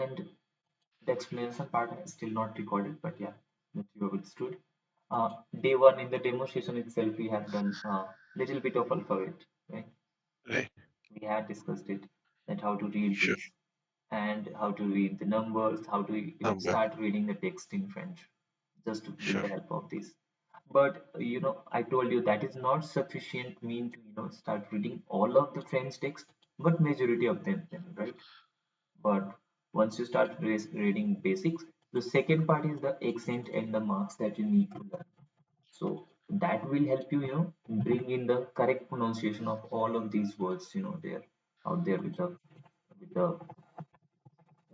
And the explanation part is still not recorded, but yeah, that you have understood. Day one in the demonstration itself, we have done a little bit of alphabet, right? Right. We had discussed it, that how to read Sure. this and how to read the numbers, how to even Number. start reading the text in French, just with Sure. the help of this. But I told you that is not sufficient mean to start reading all of the French text, but majority of them, right? But once you start reading basics, the second part is the accent and the marks that you need to learn. So that will help you, bring in the correct pronunciation of all of these words, there out there with the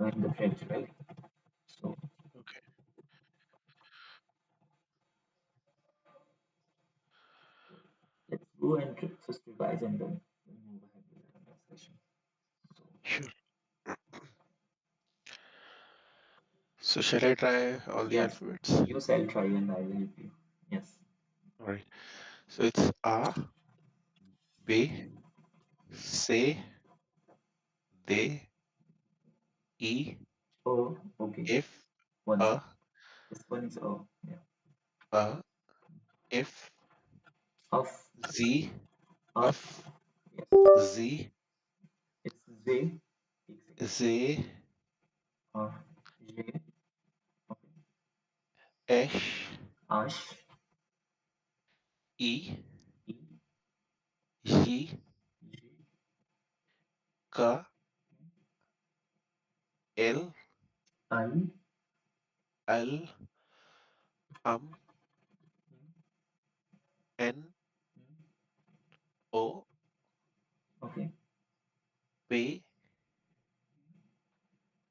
in the French, right? So Okay. let's go and first revise and then move ahead with the next session. So Sure. So shall I try all the yes, alphabets? you shall try and I will help you. Yes. All right. So it's A, B, C, D, E, Oh, okay. F, One A, second. This one is oh yeah. A, F, Of Z, of F, yes. Z, It's Z. एक second. Z, Of J. Okay. H, Ash. E, E. J, G. K, L, I. L, M, N, O, Okay. P,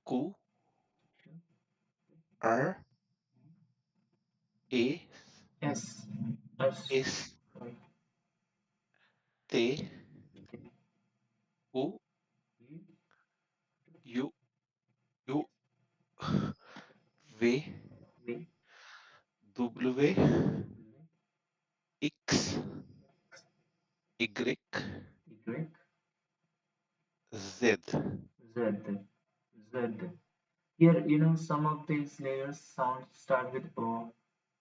Q, R, A, S. S. S, Right. T, Okay. U, U. U, U, Yes. V, V. W, W. X, Y, Y. Z. Z. Z. Here, some of these layers sound start with O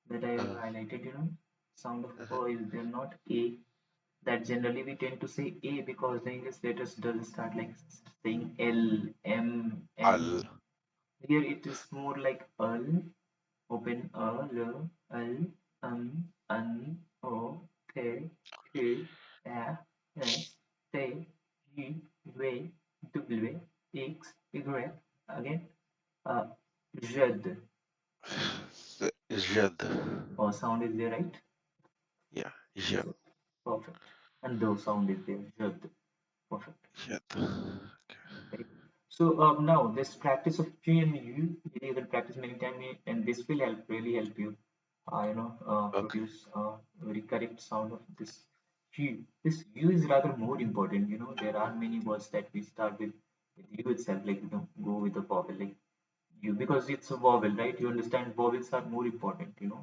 that I have Uh, highlighted, sound of uh, O is there, not A. That generally we tend to say A because the English letters doesn't start like saying L, M, Al. N. Here it is more like L, open L, L, N, O, T, Q, A, S, T, U, V, W, X, Y, again, uh, Z. Z. Or sound is there, right? Yeah, Z. Z. Perfect. And the sound is there, Z. Perfect. Z. Right. So now this practice of Q and U, you will practice many times, and this will really help you, Okay. produce very correct sound of this Q. This U is rather more important. There are many words that we start with U itself, like go with the vowel, like U, because it's a vowel, right? You understand vowels are more important. Yeah.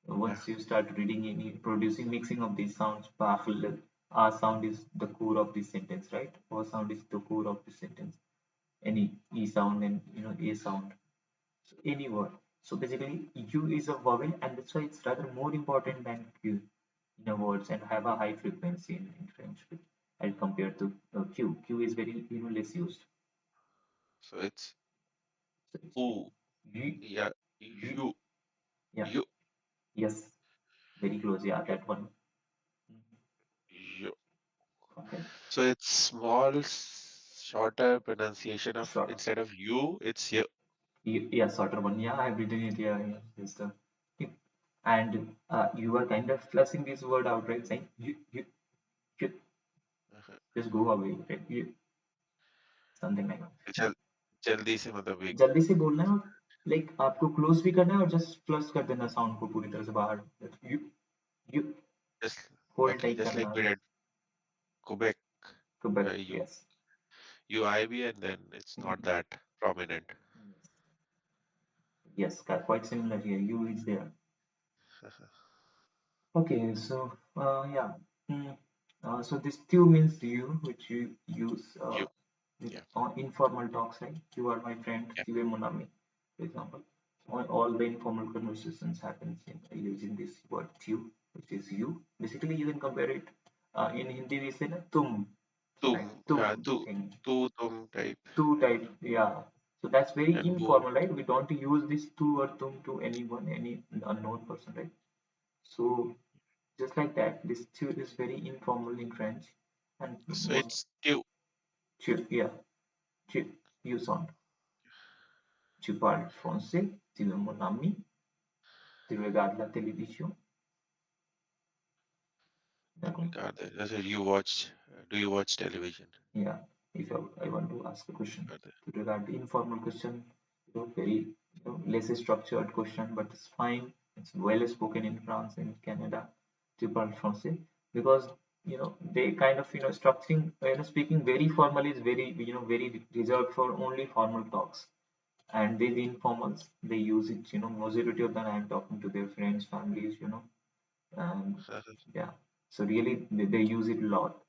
Once you start reading any producing mixing of these sounds, bahl, a sound is the core of this sentence, right? Or sound is the core of this sentence. Any e sound and a sound. So any word. So basically, u is a vowel, and that's why it's rather more important than q in a words and have a high frequency in French as compared to q. Q is very less used. So it's So it's U. u, Yeah. u, U. yeah, U. yes, very close. Yeah, that one. Mhm. U. Okay, So it's small, shorter pronunciation of short. instead of U, it's U. Yeah, shorter one. Yeah, I've written it here. Yeah, yes, yeah. And you are kind of flushing this word out, right? Saying you Uh-huh. just go away, right? Something like that. जल जल्दी से मतलब एक जल्दी से बोलना है और लाइक आपको क्लोज भी करना है और जस्ट फ्लश कर देना साउंड को पूरी तरह से बाहर. You you just hold okay, type just like करना we है. did Quebec, Quebec, U yes. UIB, and then it's not Mhm. that prominent. Yes, quite similar here. You is there. Okay, so yeah. Mm. So this two means you, which you use U. with Yeah. informal talks, right? You are my friend, Yeah. you are Monami, for example. All the informal conversations happens using this word "you," which is you. Basically, you can compare it in Hindi. We say na "tum," तुम right? "Tum" तू thing. तू तुम type "Tu" type, yeah. So that's very and वो informal, right? We don't use this "tu" or "tum" to anyone, any unknown person, right? So just like that, this "tu" is very informal in French, and so most it's you. yeah, "tu" you sound. Tu parles français, tu es mon ami, tu regardes la télévision. D'accord? Regard that. That's it. You watch. Do you watch television? Yeah. If I want to ask a question, Got it. to regard the informal question, very less structured question, but it's fine. It's well spoken in France and Canada. Tu parles français because they kind of structuring speaking very formally is very very reserved for only formal talks. And these informals they use it majority of the time talking to their friends, families, and yeah, so really they use it a lot.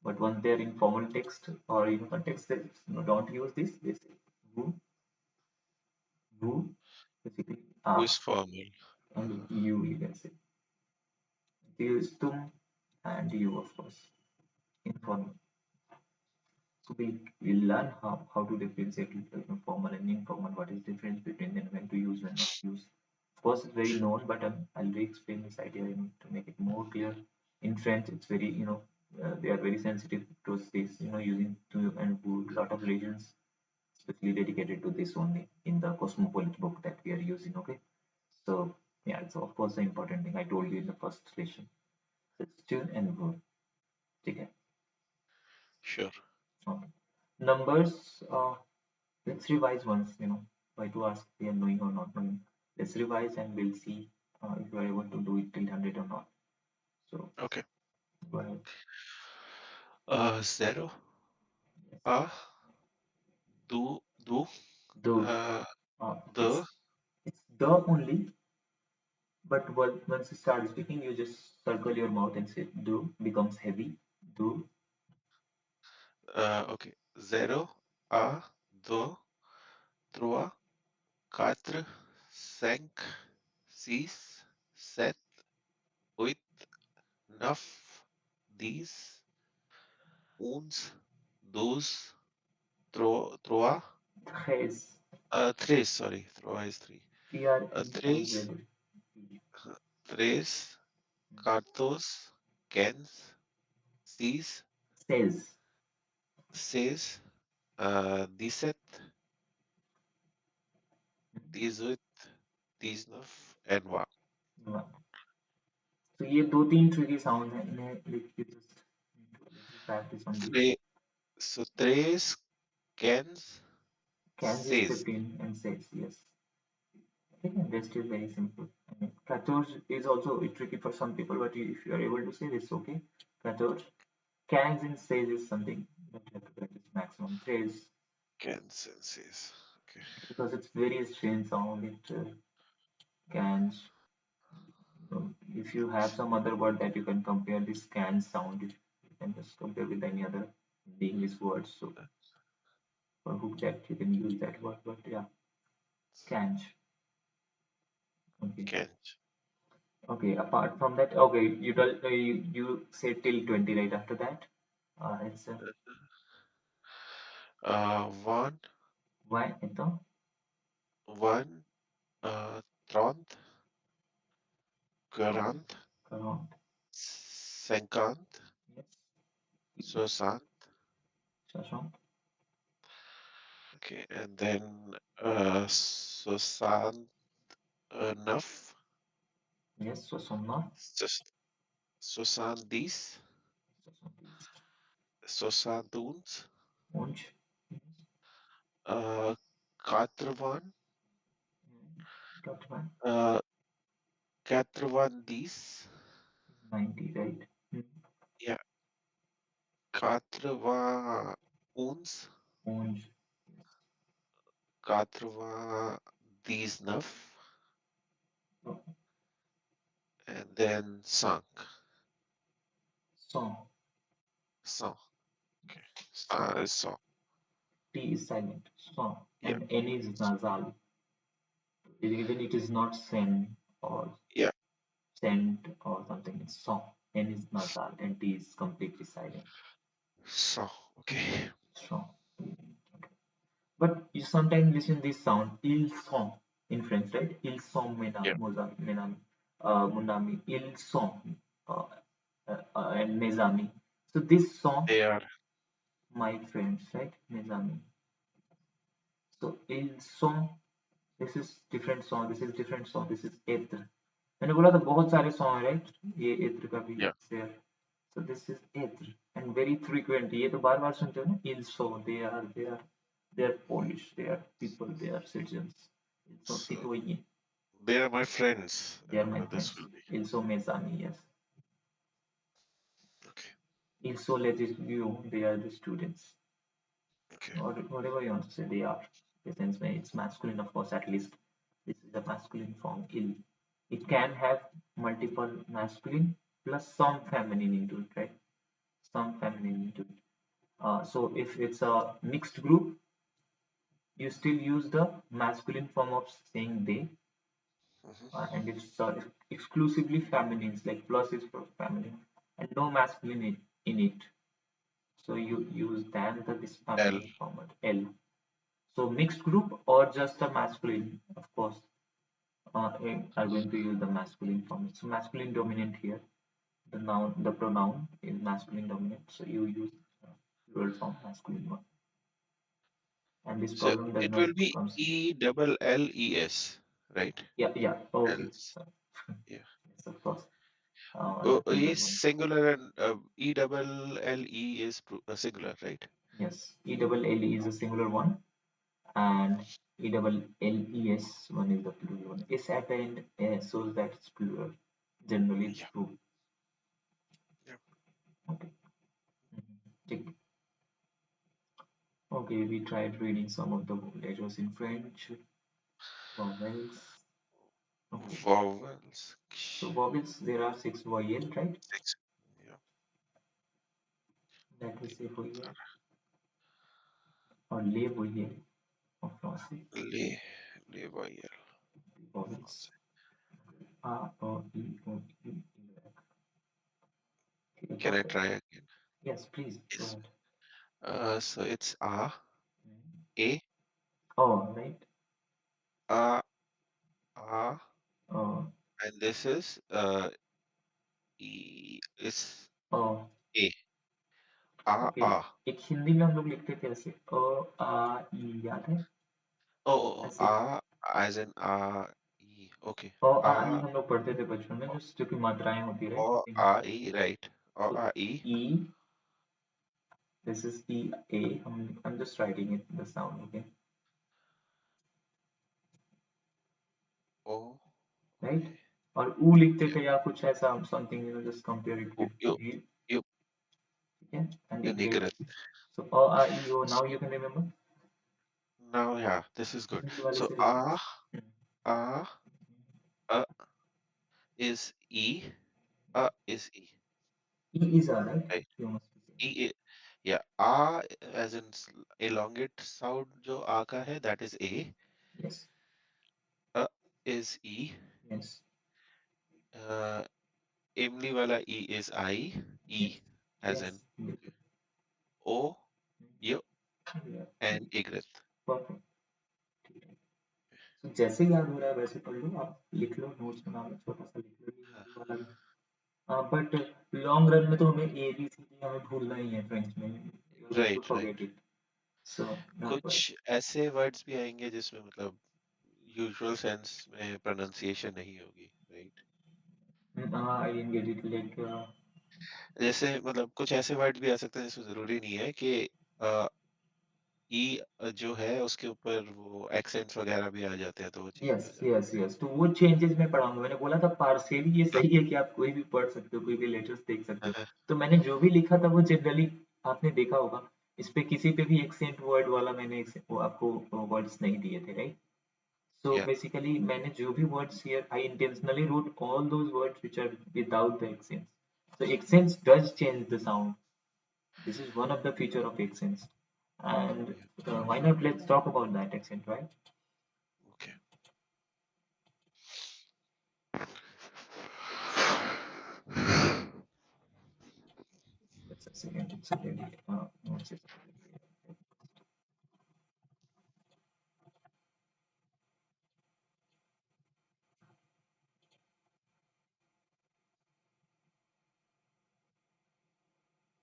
But once they're in formal text or context, they don't use this. They say vous, vous, basically Who ah, is formal? and you can say. They use tum and you, of course, informal. So we learn how to differentiate formal and informal. What is difference between them, when to use, when not to use. Of course, it's very known, but I'll re-explain this idea to make it more clear. In French, it's very they are very sensitive to this using to and who, lot of legends especially dedicated to this only in the Cosmopolitan book that we are using. Okay, so yeah, it's of course an important thing I told you in the first session. So it's tune and verb. Okay. Sure. Okay. Numbers. Let's revise once, why to ask we are knowing or not knowing. Let's revise and we'll see if you are able to do it till 100 or not. So Okay. go ahead. Zero. Yes. Do. Do. Uh, Uh, the. it's the only, but once you start speaking, you just circle your mouth and say do becomes heavy. Do. Okay. Zero. A. Do. Trois. Quatre. Cinq. Six. Sept. Huit. Neuf. Dix. Onze. Douze. Trois. Tres. Tres. Sorry. Trois is three. Tres. Tres. Tres. Catorce. Quinze. Six. Says. Seis. 17. 18. 19 and 1. So ये दो तीन tricky sounds हैं इन्हें you just need to little practice on these. Tre- so tres cans Cans is says 15 and says yes. I think that's still very simple. I mean, 14 is also tricky for some people, but if you are able to say this, okay. 14. Cans and says is something that you have to practice maximum. Tres, cans and says. Okay. because it's very strange sound. It cans. If you have some other word that you can compare this can sound, you can just compare with any other English word. So for hook that you can use that word. But yeah, cans. Okay. Cans. Okay. Apart from that, okay, you said till 20 right after that. It's One, why ito one, trente, trente, quarante, quarante. cinquante, Yes. soixante. Soixante. Okay, and then soixante neuf, Yes. Soixante-neuf. soixante-dix, Soixante-dix. soixante-onze, Onze. uh, quatre-vingt, Quatre-vingt. uh, quatre-vingt-dix. 90, right? Yeah, 91, Onze. 99, Oh, and then 5. cent. 100. Okay. 100 is 100. T is silent, song, Yeah. and N is nasal. Even it is not sen or Yeah. sent or something, it's song. N is nasal and T is completely silent. So, okay. Strong. But you sometimes listen this sound, il son in French, right? Il son mena, Yeah. menami, munami, il son, uh, and mezami. So this song, They are. my friends, right? Mezami. So il son, this is different song, this is different song, this is एत्र. मैंने बोला था बहुत सारे song है right ये एत्र का भी Yeah. Share so this is एत्र and very frequent ये तो बार बार सुनते हो ना il so they are Polish they are people they are citizens il so So titoye they are my friends. they are my This friends will be il so mesami yes okay. il so you they are the students Okay. or whatever you want to say they are since it's masculine of course at least this is a masculine form il it can have multiple masculine plus some feminine into it right some feminine into it so if it's a mixed group you still use the masculine form of saying they Hmm. and if it's exclusively feminine like plus is for feminine and no masculine in it so you use then the this L. feminine format l. So mixed group or just a masculine, of course, are going to use the masculine form. So masculine dominant here. The noun, the pronoun is masculine dominant. So you use plural form masculine one. And this So problem does it not will be comes. ELLES, right? Yeah, yeah. Okay. Else. Yeah. Yes, of course. Oh, The plural is one. singular and ELLE is singular, right? Yes. E double L E is a singular one, and E double L E S one is the plural one. S at the end shows that it's plural. Generally, it's Yeah. true. Yeah. Okay. Mhm. Okay, we tried reading some of the letters in French, vowels. Okay, Vowels. so vowels, there are six voyelles, right? Six. Yeah. That we say voyelle or les voyelles en français. Le, le voyelle. Vowels. A, E, O, U, Y. Okay, Can I perfect. try again? Yes, please go Yes. ahead. So it's A, Mhm. A, Oh, right. A, A, Oh, and this is E is oh, A, A, okay A. एक हिंदी में हम लोग लिखते थे ऐसे याद है Oh, ऐसे A as in A, E. Okay. E A, हम लोग पढ़ते थे बचपन में जो कि मात्राएं होती है right O, A, E, right. O, so A, E. E this is e a I'm just writing it the sound okay O, right okay. और ऊ लिखते Yeah. थे या कुछ ऐसा something just compare it O, with you, e you, ठीक है and you a great Nigrat. so now you can remember Now, yeah, this is good. Hindi वाले So से A, A, A is E, A is E, e is a right right? you must be saying E, yeah, A as in elongate sound जो A का है, that is A. yes A is E. yes Uh, इमली वाला E is I. yes E as yes in बिल्कुल O, U, yeah and Igrit. perfect ठीक है तो जैसे याद हो रहा है वैसे पढ़ लो आप लिख लो नोट्स बना लो छोटा सा लिख लो ये हिंदी वाला भी बट लॉन्ग रन में तो हमें ए बी सी डी हमें भूलना ही है फ्रेंच में you are going to Right, right. Forget it so that why कुछ ऐसे वर्ड्स भी आएंगे जिसमें मतलब यूजुअल सेंस में प्रोनाउंसिएशन नहीं होगी, right? I didn't get it like जैसे मतलब कुछ ऐसे वर्ड भी आ सकते हैं जिसमें जरूरी नहीं है कि ई जो है उसके ऊपर वो एक्सेंट्स वगैरह भी आ जाते हैं तो वो चेंज यस हो जाता यस यस तो वो चेंजेस मैं पढ़ाऊंगा मैंने बोला था पार्शियली ये है। सही है कि आप कोई भी पढ़ सकते हो कोई भी लेटर्स देख सकते हाँ, हो हाँ, तो मैंने जो भी लिखा था वो जनरली आपने देखा होगा इस पे किसी पे भी एक्सेंट वर्ड वाला मैंने वो आपको वर्ड्स नहीं दिए थे राइट so या basically मैंने जो भी words here I intentionally wrote all those words which are without the accents so accents does change the sound this is one of the feature of accents And Yeah. why not let's talk about that accent, right? Okay. Just a second, it's already no, it's just-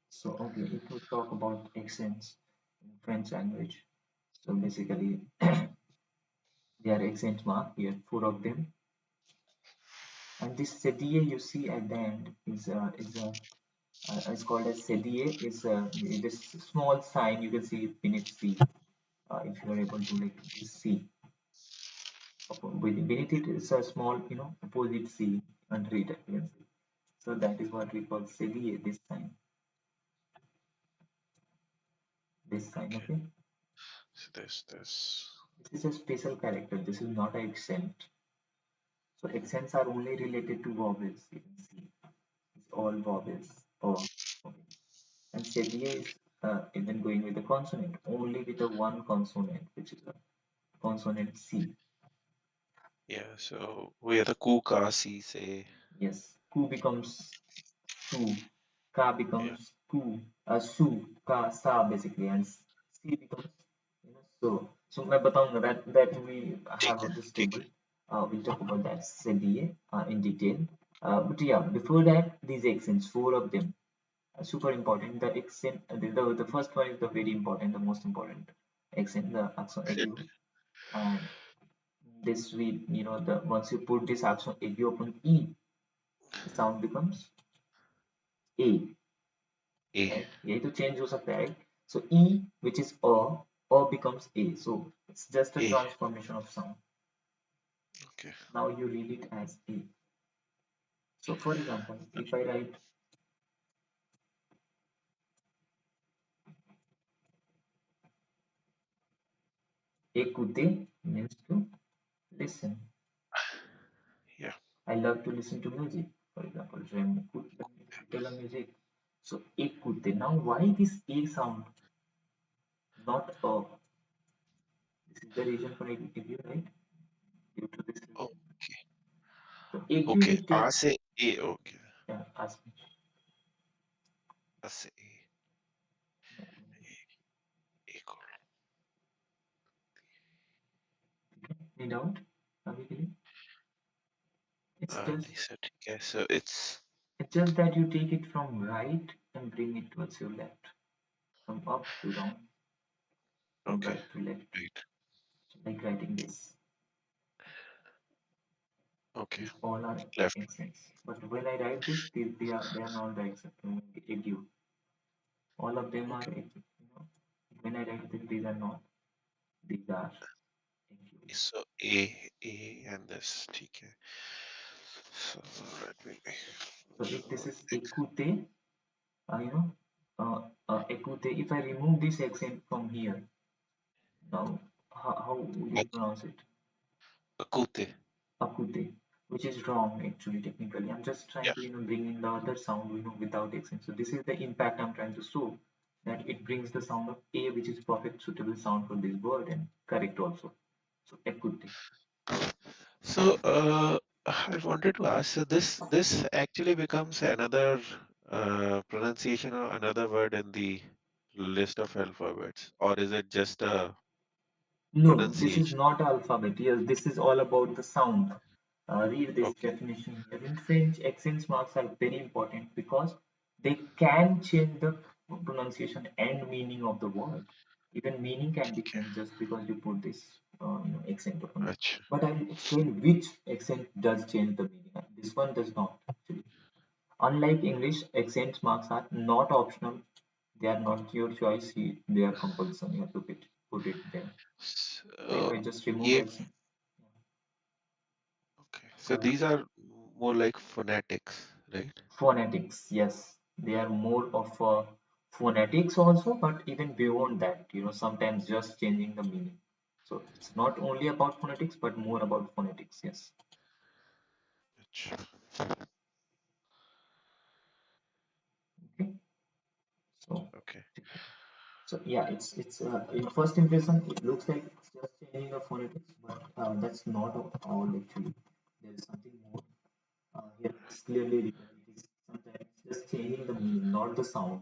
So okay, if we talk about accents in French language, so basically there are accent mark here, four of them, and this Cédille you see at the end is a it's called as Cédille is this small sign you can see beneath C. If you are able to like this C, beneath it is a small opposite C under it you can see. So that is what we call Cédille. This sign, Okay. okay. So this. This is a special character. This is not an accent. So accents are only related to vowels. You can see it's all vowels. Oh, okay. And Cédille is even going with the consonant, only with the one consonant, which is a consonant C. Yeah. So we have the ku ka si say. Yes, ku becomes su, ka Yeah. becomes ku, su, ka, sa basically, and C becomes so. So मैं बताऊंगा that we have ठीक है. this ठीक table. है. We'll talk about that CDA in detail. But yeah, before that, these accents, four of them, are super important. The accent, the first one is the very important, the most important accent, the accent aigu, and this we the once you put this accent aigu upon e, the sound becomes a, A. right? यही तो change हो सकता है, right? So e, which is a becomes a. So it's just a A. transformation of sound. Okay. Now you read it as a. So for example, if I write écouter means to listen. Yeah. I love to listen to music. For example, j'aime écouter la musique. So écouter. Now why this a sound, not a? This is the reason for AQ, right? Due to this reason. Okay. So AQ Okay. you A take, से A. Okay. yeah, ask me. A से A. A को. Any doubt? अभी के लिए? It's नहीं just sir. ठीक है. So it's it's just that you take it from right and bring it towards your left, from up to down, from okay. right to left, Right. like writing this. Okay. These all are Left. accents. But when I write this, they are not the accent. AQ. All of them are Okay. when I write this, these are not. These are AQ. So A and this. ठीक है. So let me. So if this is écouter, you know, écouter. If I remove this accent from here, now how would you pronounce it? Akute. Akute, which is wrong actually technically. I'm just trying Yeah. to bring in the other sound without accent. So this is the impact I'm trying to show, that it brings the sound of a, which is perfect suitable sound for this word and correct also. So ekute. So I wanted to ask. So this actually becomes another pronunciation or another word in the list of alphabets, or is it just a No, this is pronunciation? not alphabet. Yes, this is all about the sound. Read this Okay. definition here. In French, accent marks are very important because they can change the pronunciation and meaning of the word. Even meaning can be Okay. changed just because you put this accent upon it. अच्छा. But I'll explain which accent does change the meaning. This one does not actually. Unlike English, accent marks are not optional. They are not your choice. They are compulsory. You have to put it there. So if So I just remove ये accent, okay. So correct. these are more like phonetics, right? Phonetics, yes, they are more of phonetics also, but even beyond that, sometimes just changing the meaning. So it's not only about phonetics, but more about phonetics, yes. अच्छा. Okay, so Okay. So yeah, it's in first impression it looks like it's just changing the phonetics, but that's not all actually. There is something more. Here it's clearly written. It is sometimes just changing the meaning, not the sound.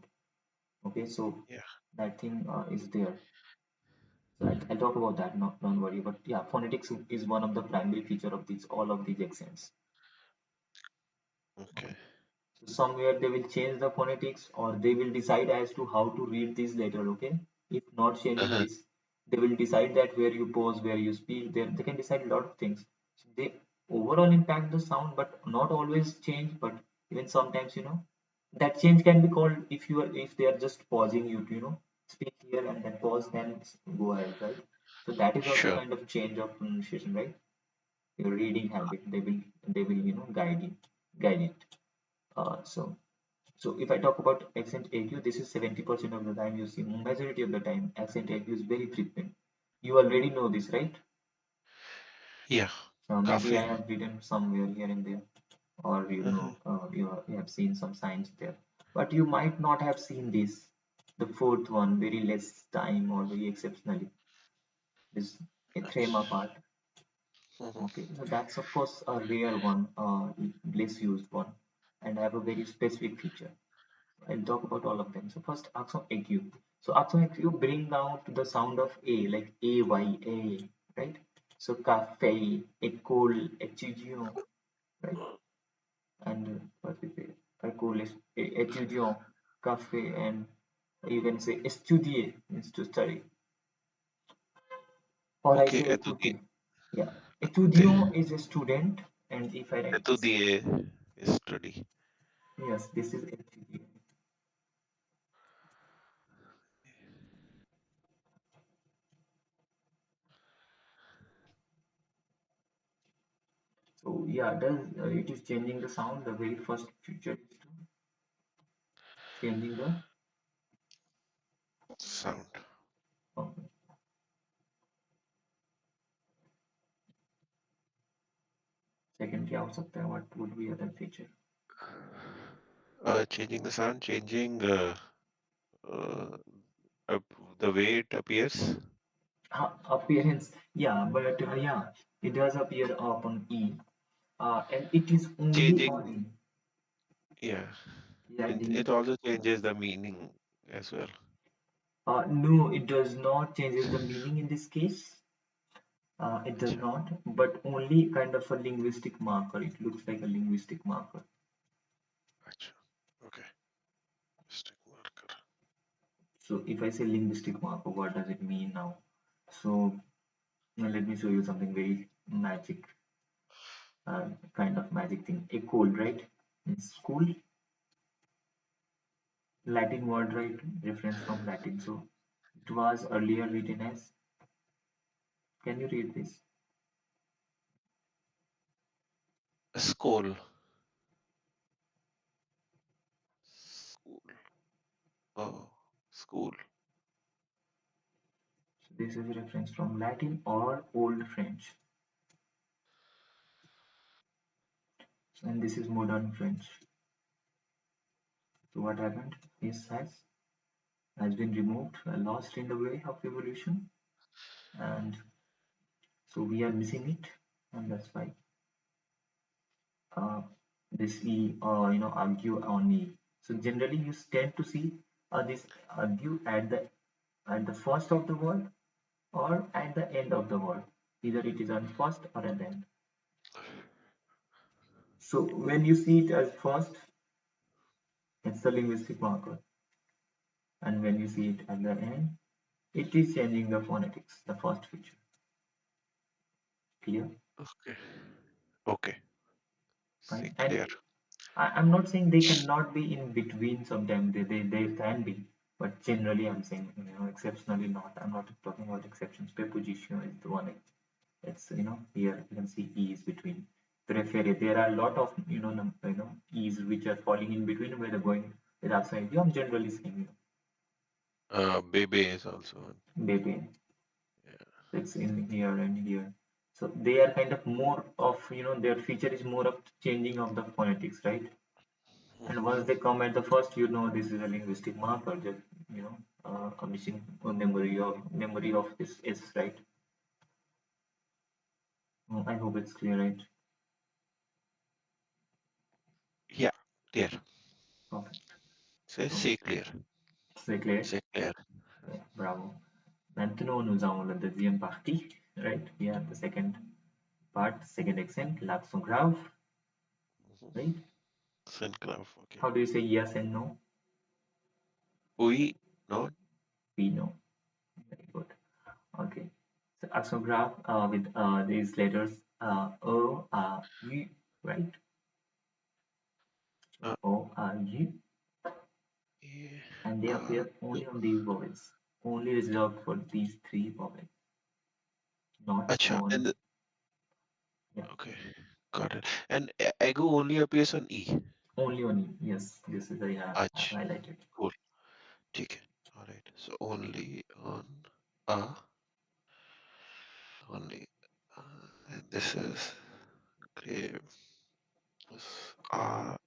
Okay, so Yeah. that thing is there. So I'll talk about that. Not don't worry. But yeah, phonetics is one of the primary feature of these all of these accents. Okay. Okay. So somewhere they will change the phonetics or they will decide as to how to read this letter, okay? If not changing Uh-huh. this, they will decide that where you pause, where you speak, they can decide a lot of things. So they overall impact the sound, but not always change, but even sometimes, that change can be called if they are just pausing you to, speak here and then pause, then go ahead, right? So that is also Sure. kind of change of pronunciation, right? Your reading habit, they will, guide it. So if I talk about accent AQ, this is 70% of the time you see. Majority of the time, accent AQ is very frequent. You already know this, right? Yeah. Maybe I Coffee. have written somewhere here and there, or Uh-huh. you have seen some signs there. But you might not have seen this. The fourth one, very less time or very exceptionally, this trema part. Mhm. Okay, so that's of course a rare one, less used one, and have a very specific feature. I'll talk about all of them. So first, accent AQ. So accent AQ bring out the sound of A, like A-Y-A, right? So cafe, école, étudiant, right? And what we say, école, étudiant, café, and you can say estudier means to study. Or I Okay. say Etudi. écouter. Yeah, Okay. étudiant is a student, and if I write this, Etudie is study. yes, this is étudiant. So yeah, does it is changing the sound. The very first feature is to changing the Sound. okay. Second क्या हो सकता है what would be other feature Changing the sound, changing uh, the way it appears. appearance yeah but yeah it does appear upon E and it is only Changing, on E yeah. yeah And the it also changes the meaning as well. no it does not changes the meaning in this case it does Acha, not but only kind of a linguistic marker it looks like a linguistic marker acha. Okay. Stick marker. so if I say linguistic marker what does it mean now so now let me show you something very magic kind of magic thing. École, right? In school, Latin word, right? Reference from Latin. So it was earlier written as. Can you read this? School. School. Oh, school. So this is a reference from Latin or Old French, and this is modern French. So what happened? This has been removed, lost in the way of evolution, and so we are missing it, and that's why uh, this E or argue on E. So generally, you tend to see this argue at the first of the word or at the end of the word. Either it is on first or at the end. So when you see it as first, it's the linguistic marker, and when you see it at the end, it is changing the phonetics, the first feature. Clear? Okay. Okay. Fine. See, And clear. I'm not saying they cannot be in between sometimes. They can be, but generally I'm saying exceptionally not. I'm not talking about exceptions. Preposition is the one. It's here you can see e's between. Preferred. There are a lot of e's which are falling in between where they're going with outside. I'm generally saying Baby is also one. baby. Yeah. It's in here and here. So they are kind of more of their feature is more of changing of the phonetics, right? And once they come at the first, you know this is a linguistic marker, just a missing memory of this is right. I hope it's clear, right? Yeah, clear. Perfect. So C'est clear. c'est clair. C'est clair. Yeah, bravo. Maintenant, nous avons la deuxième partie, right? We have the second part, second accent, l'accent grave, right? Synclav, okay. How do you say yes and no? Oui, non, We know. Very good. Okay. So accent grave with these letters U, right? uh, U, yeah, and they appear no. only on these vowels, only reserved for these three vowels, not Acha, on, and yeah, okay, got it. And ego only appears on E. only on E. Yes, this is I have Ach, highlighted. cool. ठीक है. All right. So only on A, only, and this is grave. This A,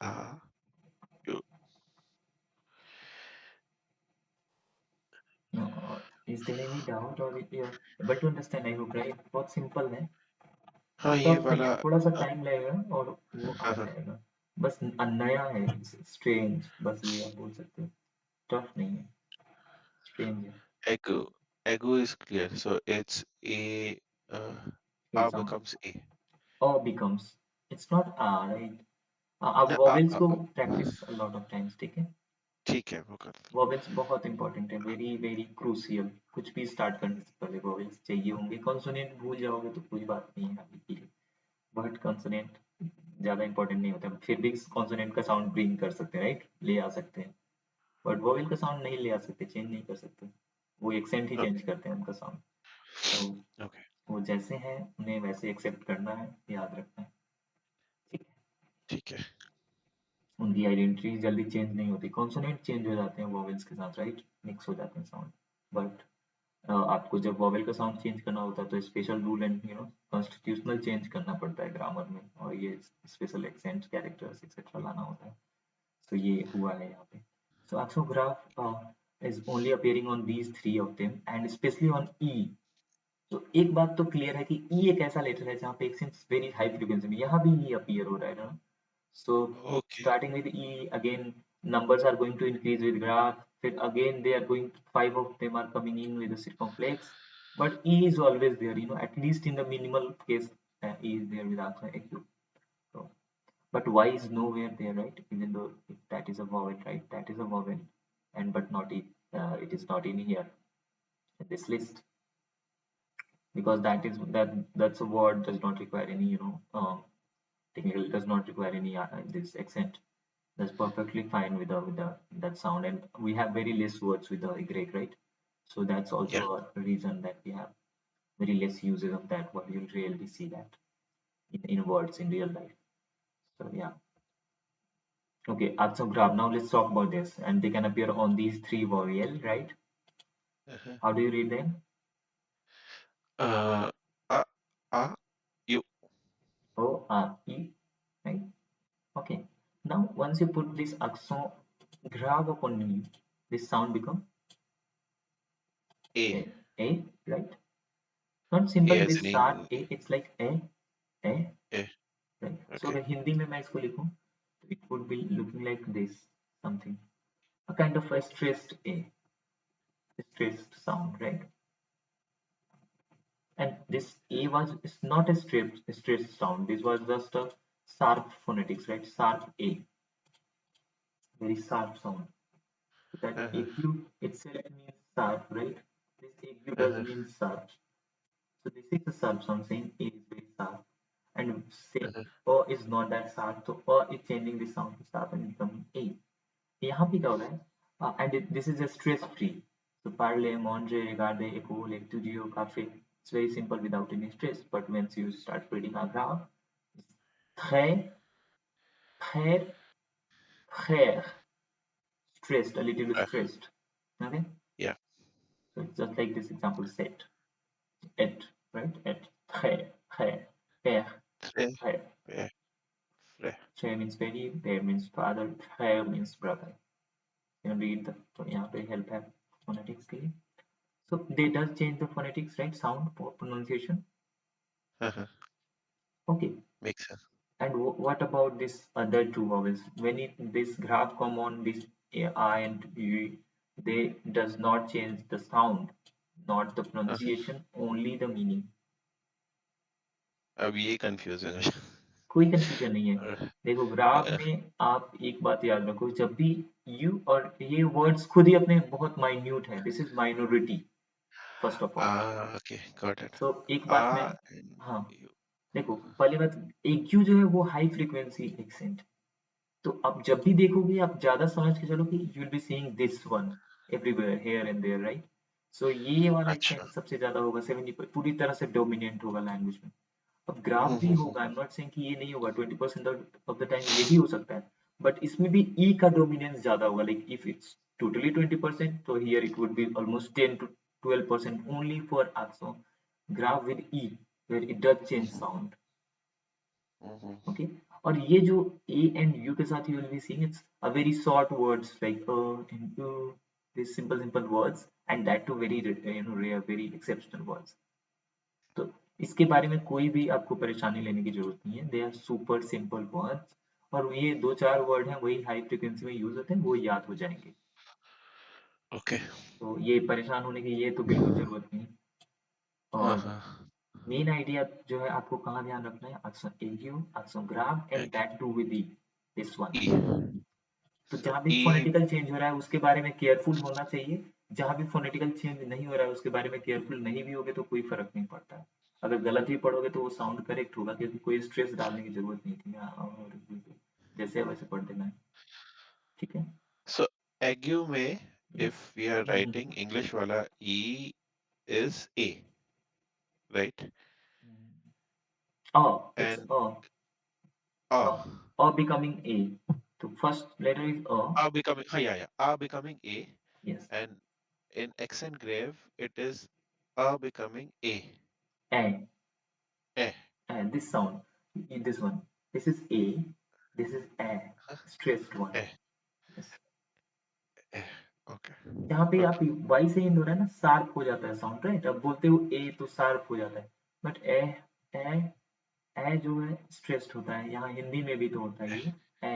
A, U. No, is there any doubt or yeah? But to understand, I hope right. बहुत simple है. हाँ ये tough नहीं है. वाला थोड़ा सा टाइम लगेगा और वो आ हाँ हाँ जाएगा. बस नया है. स्ट्रेंज. बस ये आप बोल सकते हो. टफ नहीं है. स्ट्रेंज है. ego ego is clear. So it's uh, A A sound. becomes A. Or becomes. It's not R, right? आप ना vowels को practice a lot of times, ठीक है? ठीक है वो करते हैं. वॉवेल्स बहुत इंपॉर्टेंट है, वेरी वेरी क्रूसियल. कुछ भी स्टार्ट करने से पहले वॉवेल्स चाहिए होंगे. कॉन्सोनेंट भूल जाओगे तो कोई बात नहीं है अभी के लिए, बट कॉन्सोनेंट ज्यादा इंपॉर्टेंट नहीं होता. फिर भी कॉन्सोनेंट का साउंड ब्रिंग कर सकते हैं, राइट? ले आ सकते हैं, बट वॉवेल का साउंड नहीं ले आ सकते, चेंज नहीं कर सकते. वो एक्सेंट ही चेंज Okay, करते हैं उनका साउंड. तो okay, वो जैसे हैं उन्हें वैसे एक्सेप्ट करना है, याद रखना है, ठीक है? ठीक है. उनकी आइडेंटिटी जल्दी चेंज नहीं होती. कॉन्सोनेंट चेंज हो जाते हैं वॉवेल्स के साथ, राइट? मिक्स हो जाते हैं साउंड. बट आपको जब वॉवेल का साउंड चेंज करना होता है तो special rule and constitutional change करना पड़ता है ग्रामर में, और ये स्पेशल एक्सेंट कैरेक्टर्स एक्सेट्रा लाना होता है. तो ये हुआ है यहाँ पे. सो ऑर्थोग्राफ is only appearing on these three of them and especially on E. तो एक बात तो क्लियर है कि E एक ऐसा लेटर है जहाँ पे एक्सेंट वेरी हाई फ्रीक्वेंसी में, यहाँ भी E अपीयर हो रहा है ना. So Okay. starting with E again, numbers are going to increase with graph. Then again they are going, five of them are coming in with the circumflex. But E is always there, at least in the minimal case, E is there with accent AQ. So, but Y is nowhere there, right? Even though if that is a vowel, right? That is a vowel, and but not it. It is not in here in this list, because that's a word does not require any technical, does not require any this accent. That's perfectly fine with the that sound, and we have very less words with the y, right? So that's Yeah. also a reason that we have very less uses of that word. You'll rarely see that in words in real life. So yeah. Okay, graph. Now let's talk about this, and they can appear on these three vowel, right? Uh-huh. How do you read them? Uh, A, A, U. O R E, right? Okay. Now once you put this accent grave upon you, this sound become A. a, right? Not A simple as this in sharp a, it's like a, A. right? So Okay. अगर हिंदी में मैं इसको लिखूं तो it would be looking like this, something, a kind of a stressed sound, right? And this a was, it's not a stressed sound. This was just a sharp phonetics, right? Sharp a, very sharp sound. So that Uh-huh. AQ itself means sharp, right? This AQ does Uh-huh. mean sharp. So this is a sharp sound, saying A is very sharp. And say Uh-huh. O is not that sharp, so O is changing the sound to sharp and becoming A. यहाँ पे क्या हो रहा है? And this is a stress free. So parler, manger, regarder, école, étudier, café. It's very simple without any stress. But once you start reading a graph, it's très, très, très stressed, a little bit Uh, stressed. Okay? yeah. So it's just like this example set. Et, right? Et, très, très, père, Three. très. Yeah. Tre means very, bear means father, frère means brother. You know, read the, तो यहाँ पे help है phonetics के लिए. So they does change the phonetics, right? Sound for pronunciation. Uh-huh. Okay. Makes sense. And what about this other two vowels? When this graph come on this I and U, they does not change the sound, not the Uh-huh. pronunciation, only the meaning. अब ये confusion है. कोई confusion नहीं है. देखो graph Uh, में आप एक बात याद रखो, जब भी यू और ये वर्ड्स खुद ही अपने बहुत माइन्यूट है. This is minority first of all. okay, got it. सो एक बात मैं, Ah, and हाँ you. देखो पहली बात, एक यू जो है वो हाई फ्रीक्वेंसी एक्सेंट. तो अब जब भी देखोगे आप ज्यादा समझ के चलो कि you will be seeing this one everywhere here and there, right? So ये वाला अच्छा. एक्सेंट सबसे ज्यादा होगा, 70 पूरी तरह से डोमिनेंट होगा लैंग्वेज में. अब ग्राफ भी हम्म. होगा, आई एम नॉट सेइंग कि ये नहीं होगा, 20% ऑफ द टाइम ये भी हो सकता है. बट इसमें भी ई का डोमिनेंस ज्यादा होगा. लाइक इफ इट्स टोटली 20%, तो here it would be almost 10 to 12% only for also graph with e where it does change sound. Hmm. Okay. और ये जो a and u के साथ you will be seeing it's a very short words like and these simple words, and that too very rare, very exceptional words. तो इसके बारे में कोई भी आपको परेशानी लेने की जरूरत नहीं है. They are super simple words, और ये दो चार वर्ड हैं वही हाई फ्रिक्वेंसी में यूज होते हैं, वो याद हो जाएंगे. Okay. तो ये परेशान होने की ये तो बिल्कुल जरूरत नहीं. और Uh-huh. मेन आइडिया जो है आपको कहाँ ध्यान रखना है, accent AU, accent graph and Okay. that too with E, this one. E. तो So जहाँ भी E. फोनेटिकल चेंज हो रहा है उसके बारे में केयरफुल होना चाहिए. जहाँ भी फोनेटिकल चेंज नहीं हो रहा है उसके बारे में केयरफुल नहीं भी होगे तो कोई फर्क नहीं पड़ता है. अगर गलत भी पढ़ोगे तो वो साउंड करेक्ट होगा, क्योंकि कोई स्ट्रेस डालने की जरूरत नहीं थी. और जैसे है वैसे पढ़ देना है. ठीक है. So ague में, yes. if we are writing English वाला E is A, right? It's And A. becoming A. तो first letter is A becoming, yeah, A becoming A, yes. and in accent grave it is A becoming A. A. Eh. And this sound, this one, this is A, this is A, Huh? stressed one. Eh. Yes. Eh. Okay. जहाँ पे आप Okay. Y से and हो रहा है ना, sharp हो जाता है साउंड, राइट? अब बोलते हो ए तो शार्प हो जाता है. बट ए, ए, ए जो है स्ट्रेस्ड होता है. यहाँ हिंदी में भी तो होता है Eh. ये. ए,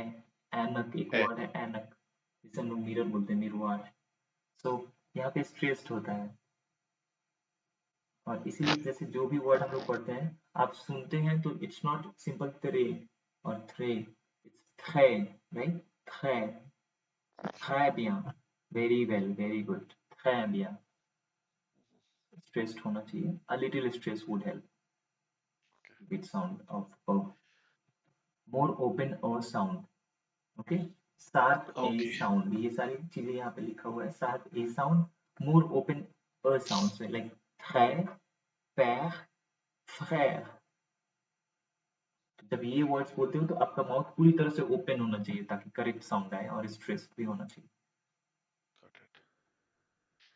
एनक एक Eh. वर्ड है, एनक, जिसे हम लोग मिरर बोलते हैं, निर्वार. सो यहाँ पे स्ट्रेस्ड होता है. और इसीलिए जैसे जो भी वर्ड हम लोग पढ़ते हैं, आप सुनते हैं तो इट्स नॉट सिंपल त्रे और थ्रे, इट्स थ्रे, राइट? थ्रे, très bien, very well, very good, très bien. Stressed होना चाहिए. a little stress would help with sound of more open a sound. okay. sharp a Okay. sound, ये सारी चीजें यहाँ पे लिखा हुआ है. sharp a sound, more open a sound, so like très, père, frère. जब ये वर्ड्स बोलते हो तो आपका माउथ पूरी तरह से ओपन होना चाहिए ताकि करेक्ट साउंड आए, और स्ट्रेस भी होना चाहिए. Got it.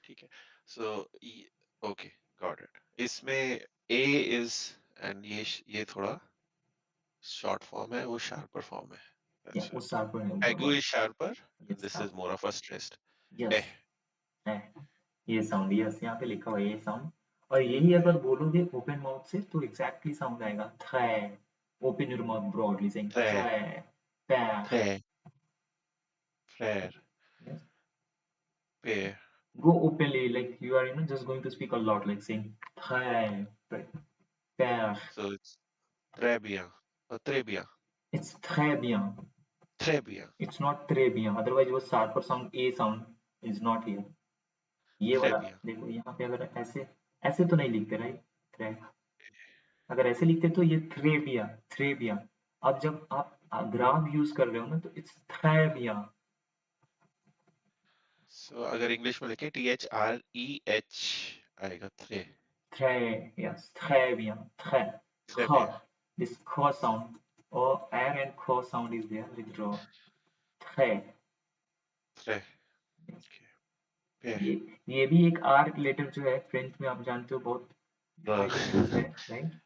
ठीक है. So E. Okay. Got it. इसमें A is, and ये थोड़ा short form है, वो sharper form है. या That's वो it. शार्पर है ऊपर Agu वाला. is sharper, and yes, this is sharp. more of a stressed. Yes Eh. है. ये साउंड, यस यहाँ पे लिखा हुआ है ये साउंड. और यही Eh. अगर बोलोगे ओपन माउथ से तो एग्जैक्टली साउंड आएगा थ्रै. Open your mouth broadly saying Très. थ्रै, पैर. Très. Frère. Yes. Père. Go openly, like you are just going to speak a lot, like saying th্रै, père. So it's très bien. Très bien. It's très bien. Très bien. It's not très bien. Otherwise वो sharper sound a sound is not here. ये Très वाला bien. देखो यहाँ पे, अगर ऐसे ऐसे तो नहीं लिखते, राइट? थ्रै. अगर ऐसे लिखते तो ये थ्रेबिया, थ्रेबिया. अब जब आप ग्राफ यूज कर रहे हो ना तो इट्स थ्रेबिया. So अगर इंग्लिश में लिखे THREH आएगा थ्रे. थ्रै, यस, थ्रेबिया, थ्रै. Très ख, bien. दिस ख साउंड, or r and ख sound is there with draw. थ्रै. Très. Yes. Okay. Père. ये ये भी एक आर लेटर जो है फ्रेंच में, आप जानते हो बहुत Uh, हाईली यूज्ड है, राइट?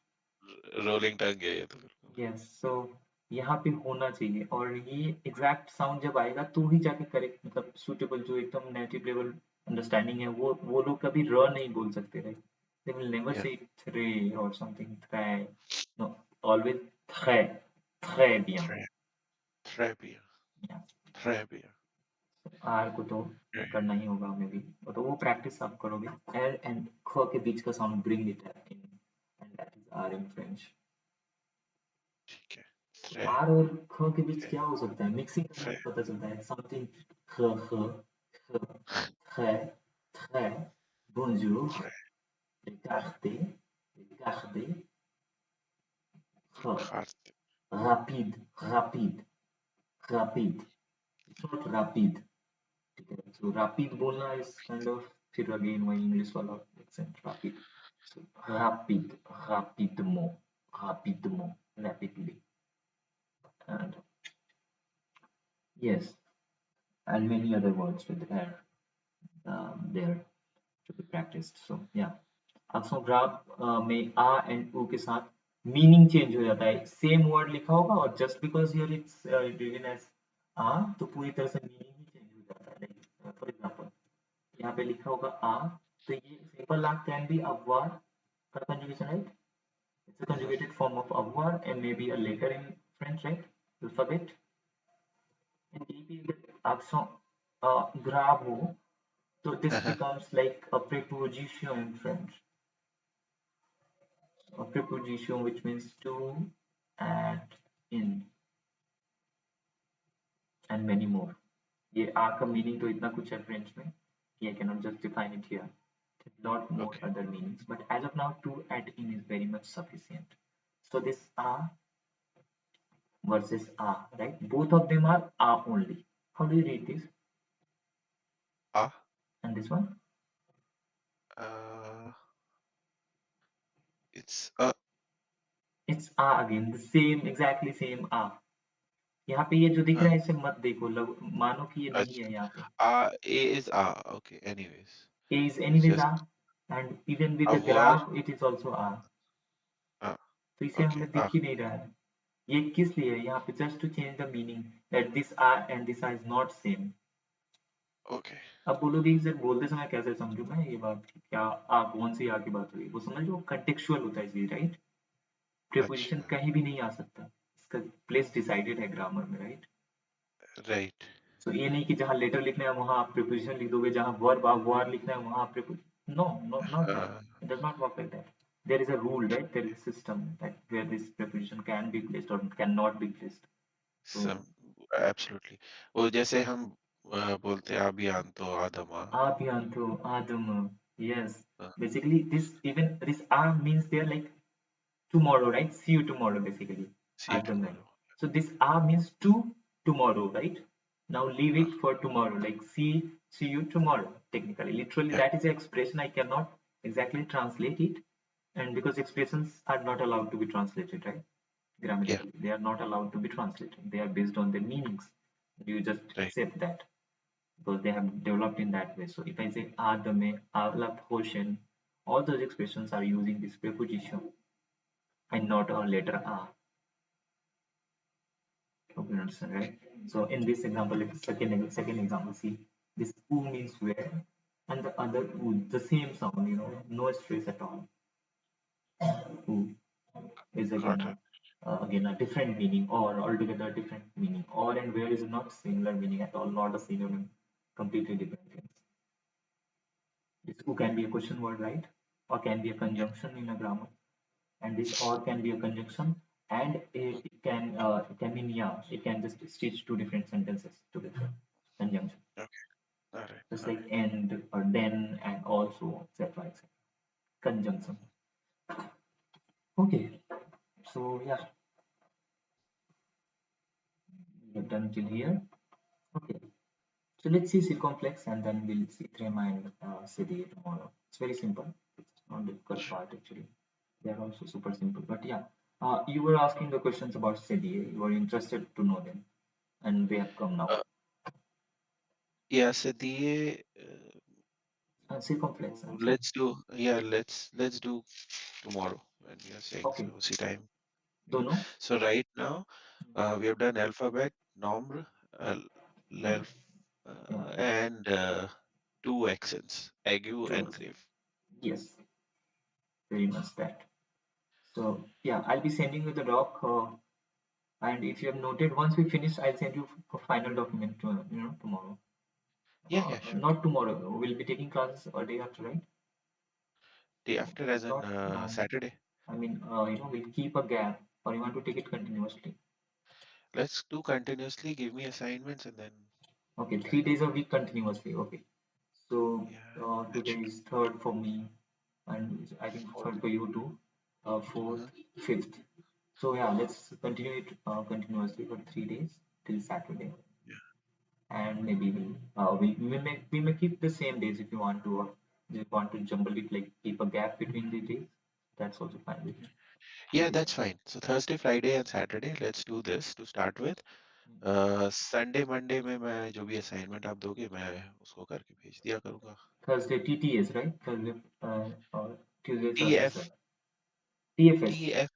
रोलिंग टंग है ये तो बिल्कुल. यस. सो यहाँ पे होना चाहिए, और ये एग्जैक्ट साउंड जब आएगा तो ही जाके करेक्ट, मतलब सुटेबल जो एकदम नेटिव लेवल अंडरस्टैंडिंग है, वो लोग कभी र नहीं बोल सकते, right? They will never yeah, say थ्रे और समथिंग थ्रे, नो, ऑलवेज थ्रे, थ्रे bien. très, très bien, Yeah. très bien. R को तो Yeah, करना ही होगा हमें भी, तो वो प्रैक्टिस आप करोगे, एल एंड ख के बीच का sound bring it in, and that is R in French. ठीक है, très, आर और ख के बीच très, क्या हो सकता है, मिक्सिंग करने très, से पता चलता है समथिंग। ख ख ख très très bonjour, très, regardez, regardez, ख hard, rapide, rapide, rapide, it's not rapide, ठीक है? So rapid बोलना is kind of फिर again वही इंग्लिश वाला accent, rapid. So rapid, rapidement, rapidement, rapidly, and yes, and many other words with air there to be practiced. So yeah, ऑक्सोग्राफ में आ and ओ के साथ meaning change हो जाता है, सेम वर्ड लिखा होगा और just because here it's written as आ, तो पूरी तरह से मीनिंग ही चेंज हो जाता है। लाइक फॉर एग्जांपल यहाँ पे लिखा होगा आ, तो ये सिंपल आ कैन बी अववार का conjugation, right? It's a mhm, conjugated form of अववार and maybe a letter in French, right? Alphabet, and maybe grab हो, so this uh-huh, becomes like a preposition in French, a preposition which means to, at, in, and many more. ये आ का meaning तो इतना कुछ है French में कि I cannot just define it here. Lot more okay, other meanings, but as of now, to, at, in is very much sufficient. So this a versus a, right? Both of them are a only. How do you read this? ah, And this one? uh, it's It's a again, the same, exactly same a. यहाँ पे ये जो दिख uh, रहा है इसे मत देखो, मानो कि ये नहीं अच्छा, है यहाँ पे। A is okay, anyways, A is it's anyways just a, and even with the अववार, graph it is also a. ah, तो इसे okay, हमें दिख ही नहीं रहा है। ये किस लिए है यहाँ पे? Just to change the meaning that this a and this a is not same. okay, अब बोलोगे इसे बोलते समय कैसे समझूं मैं ये बात कि क्या आ कौन सी आ की बात हुई, वो समझ लो कंटेक्चुअल होता है जी, राइट? प्रीपोजिशन अच्छा, कहीं भी नहीं आ सकता, इसका प्लेस डिसाइडेड है ग्रामर में, राइट? right, सो ये नहीं कि जहाँ लेटर लिखना है वहां आप प्रीपोजिशन लिख दोगे, जहाँ वर्ब आप वर लिखना है वहां आप preposition, no no, not that, uh, it does not work like that. There is a rule, right? There is a system that where this preposition can be placed और can not be placed. So some, absolutely, वो जैसे हम बोलते हैं अभियान तो आदमा, abhiyanto, adam, yes, uh, basically this, even this a means they're like tomorrow, right? See you tomorrow, basically. see At the mail. tomorrow, So this a means to tomorrow, right? Now leave uh, it for tomorrow, like see you tomorrow. Technically, literally, yeah, that is the expression. I cannot exactly translate it, and because expressions are not allowed to be translated, right? yeah, Grammatically, they are not allowed to be translated. They are based on their meanings. You just right, accept that because they have developed in that way. So if I say adame, avla portion, all those expressions are using this preposition and not a letter a. Hope you understand, right? So in this example, if second example, see this oo means where, and the other oo, the same sound, no stress at all. Oo is got it, again a different meaning, or altogether different meaning. Or and where is not similar meaning at all, not a synonym, completely different things. This oo can be a question word, right? Or can be a yeah, conjunction in a grammar, and this or can be a conjunction, and it can mean, yeah, it can just stitch two different sentences together. Conjunction, okay, just all like right, and or then and also, etc., etc. Conjunction. Okay, so yeah, we've done till here. Okay, so let's see circumflex and then we'll see trema and Cédille tomorrow. It's very simple. It's not difficult sure. part actually. They are also super simple. But yeah, you were asking the questions about Cédille. You were interested to know them, and they have come now. Uh, yeah, so the Circumflex answer. let's do, yeah, let's do tomorrow when you're saying so, Okay, उसी time. दोनों? So right now, we have done alphabet, nombre, uh, l'elf, Yeah, and two accents, ague two and is. grave. Yes, very much that. So yeah, I'll be sending you the doc. And if you have noted, once we finish, I'll send you a final document tomorrow. Yeah, yeah, sure. Not tomorrow. We'll be taking classes a day after, right? Day after, as in Not now. Saturday. I mean, we'll keep a gap, or you want to take it continuously. Let's do continuously. Give me assignments and then Okay, I'll three do days a it. week continuously. Okay. So Yeah, that today should is third for me, and I think fourth. third for you too. Fourth, Uh-huh. fifth. So yeah, let's continue it continuously for 3 days till Saturday, Yeah, and maybe we may keep the same days if you want to. If you want to jumble it, like keep a gap between the days, that's also fine with me. yeah, Three that's days. fine. So Thursday, Friday, and Saturday. Let's do this to start with. Sunday Monday में मैं जो भी assignment आप दोगे मैं उसको करके भेज दिया करूँगा. Thursday TTS, right? Thursday or Tuesday is TF assessor. TFS. TF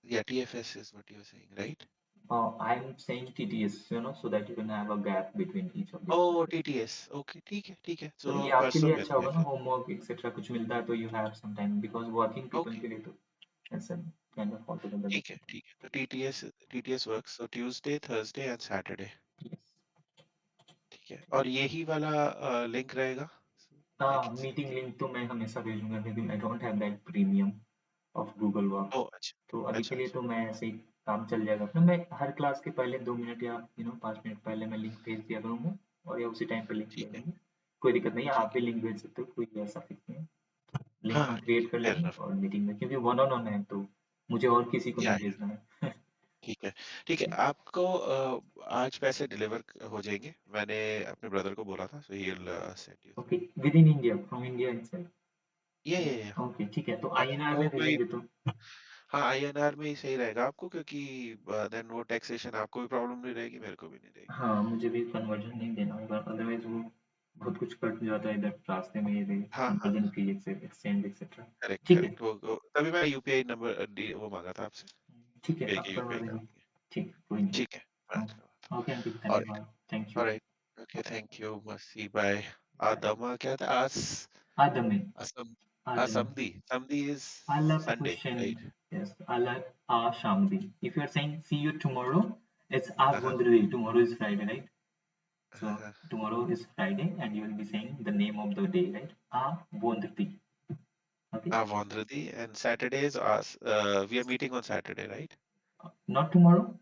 yeah TFS is what you're saying, right? I'm saying TTS, so that you can have a gap between each of the Oh, assignments. TTS. Okay ठीक है तो तो ये आपके परसों लिए अच्छा मिलते हैं होगा ना, फिर. होमवर्क एक्सेट्रा कुछ मिलता है तो you have some time, because working people okay के लिए तो ऐसा kind of all together better था. ठीक है तो TTS works so Tuesday Thursday and Saturday. Yes. ठीक है और यही वाला लिंक रहेगा. आई हाँ, कैन सेंड. मीटिंग लिंक तो मैं हमेशा भेजूंगा, लेकिन I don't have that premium of Google work. ओह अच्छा तो अभी के अच्छा लिए अच्छा. तो मैं ऐसे ही काम चल जाएगा अपना. मैं हर क्लास के पहले 2 मिनट या 5 मिनट पहले मैं लिंक भेज दिया करूंगा, और या उसी टाइम पे लिंक ले ठीक है लेंगे. कोई दिक्कत नहीं है, आप ठीक भी है. लिंक भेज सकते हो, कोई ऐसा फिक्स नहीं है. लिंक हम हाँ ठीक क्रिएट है कर फेयर लेंगे इनफ. और मीटिंग में, क्योंकि वन ऑन वन है तो मुझे और किसी को या नहीं भेजना है. ठीक है ठीक है. आपको आज पैसे डिलीवर हो जाएंगे. मैंने अपने ब्रदर को बोला था so he will send you through. Okay, within India, from India itself. या ओके, ठीक है, तो आईएनआर आपको में कोई. भेजेंगे तो. हाँ आईएनआर में ही सही रहेगा आपको क्योंकि देन वो टैक्सेशन आपको भी प्रॉब्लम नहीं रहेगी मेरे को भी नहीं रहेगी. हाँ, मुझे भी कन्वर्जन नहीं देना होगा, अदरवाइज वो बहुत कुछ कट जाता है इधर रास्ते में, ये हाँ हाँ conversion fee exchange etcetera. Correct ठीक है. करेक्ट वो तभी मैं यूपीआई नंबर वो मांगा था आपसे. ठीक है, यूपीआई आप के करवा यूपीआई देंगे. कर दिए. ठीक, कोई नहीं. ठीक है मैं आज करवाता हूँ. ओके अंकित, ऑलराइट धन्यवाद. Thank you. Alright okay thank you मसी बाय. बाय. आदमा क्या था आस आदमे. असम आदमे. समधी is Alap Sunday Hussein. Right. Yes, Alap Shamdi. If you are saying see you tomorrow, it's हाँ हाँ Avundri. Tomorrow is Friday, right? हाँ So हाँ. tomorrow is Friday, and you will be saying the name of the day, right? Avundri. Okay. Avondredi and Saturdays us we are meeting on Saturday right. Not tomorrow.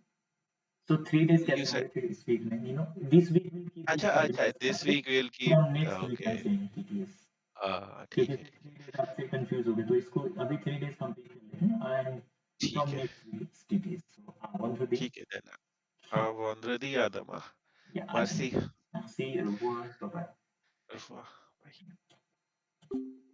So 3 days You कैसे said होंगे फिर इस week में? This week will keep it अच्छा continuous this process. week we'll keep From next week I'm okay. saying TTS. क्योंकि ठीक है 3 days आपसे कंफ्यूज हो गए, तो इसको अभी 3 days कंप्लीट कर लेते हैं, एंड ठीक फ्रॉम है next week TTS. So Avundri. ठीक है then Avondredi Adama Yeah, Adam. Mercy. Merci, au revoir, bye bye. Au revoir. Bye.